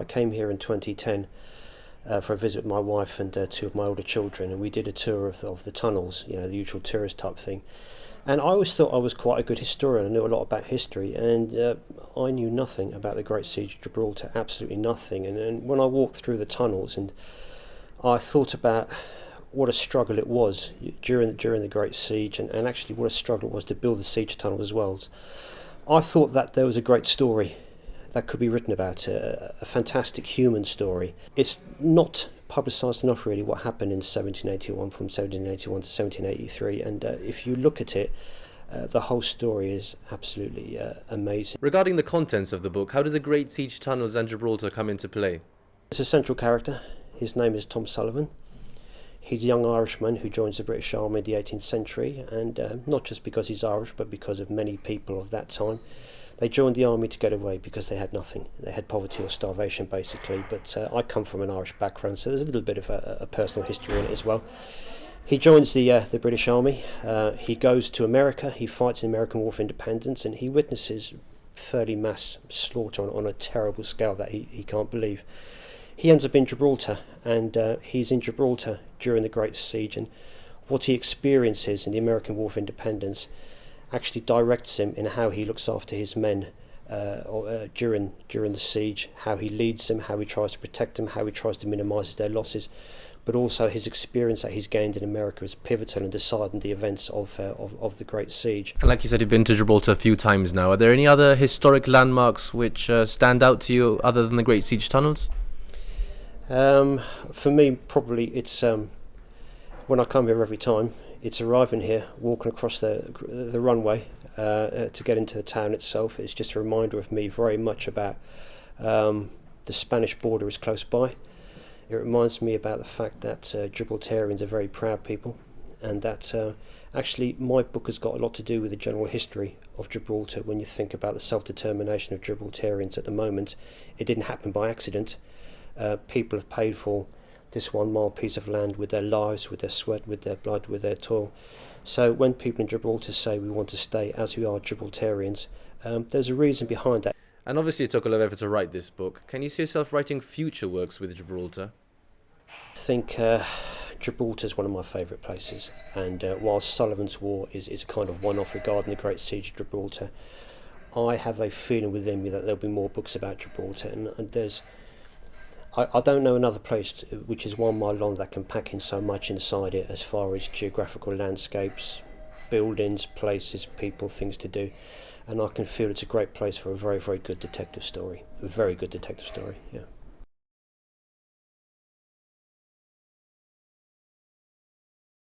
I came here in 2010 for a visit with my wife and two of my older children, and we did a tour of the tunnels, you know, the usual tourist type thing. And I always thought I was quite a good historian. I knew a lot about history, and I knew nothing about the Great Siege of Gibraltar, absolutely nothing. And when I walked through the tunnels, and I thought about what a struggle it was during the Great Siege, and actually what a struggle it was to build the siege tunnel as well. I thought that there was a great story that could be written about it, a fantastic human story. It's not publicised enough really what happened in 1781, from 1781 to 1783, and if you look at it, the whole story is absolutely amazing. Regarding the contents of the book, how did the Great Siege tunnels and Gibraltar come into play? There's a central character. His name is Tom Sullivan. He's a young Irishman who joins the British Army in the 18th century, and not just because he's Irish, but because of many people of that time. They joined the army to get away because they had nothing. They had poverty or starvation, basically. But I come from an Irish background, so there's a little bit of a personal history in it as well. He joins the British Army. He goes to America. He fights in the American War for Independence, and he witnesses fairly mass slaughter on a terrible scale that he can't believe. He ends up in Gibraltar, and he's in Gibraltar during the Great Siege, and what he experiences in the American War for Independence actually directs him in how he looks after his men during the siege, how he leads them, how he tries to protect them, how he tries to minimise their losses, but also his experience that he's gained in America is pivotal in deciding the events of the Great Siege. And like you said, you've been to Gibraltar a few times now. Are there any other historic landmarks which stand out to you other than the Great Siege tunnels? For me, probably it's when I come here every time, it's arriving here, walking across the runway to get into the town itself. It's just a reminder of me very much about the Spanish border is close by. It reminds me about the fact that Gibraltarians are very proud people, and that actually my book has got a lot to do with the general history of Gibraltar. When you think about the self-determination of Gibraltarians at the moment, it didn't happen by accident. People have paid for this 1 mile piece of land with their lives, with their sweat, with their blood, with their toil. So when people in Gibraltar say we want to stay as we are Gibraltarians, there's a reason behind that. And obviously it took a lot of effort to write this book. Can you see yourself writing future works with Gibraltar? I think Gibraltar is one of my favourite places, and whilst Sullivan's War is a kind of one-off regarding the Great Siege of Gibraltar, I have a feeling within me that there'll be more books about Gibraltar, and there's I don't know another place which is 1 mile long that can pack in so much inside it as far as geographical landscapes, buildings, places, people, things to do. And I can feel it's a great place for a very, very good detective story. A very good detective story, yeah.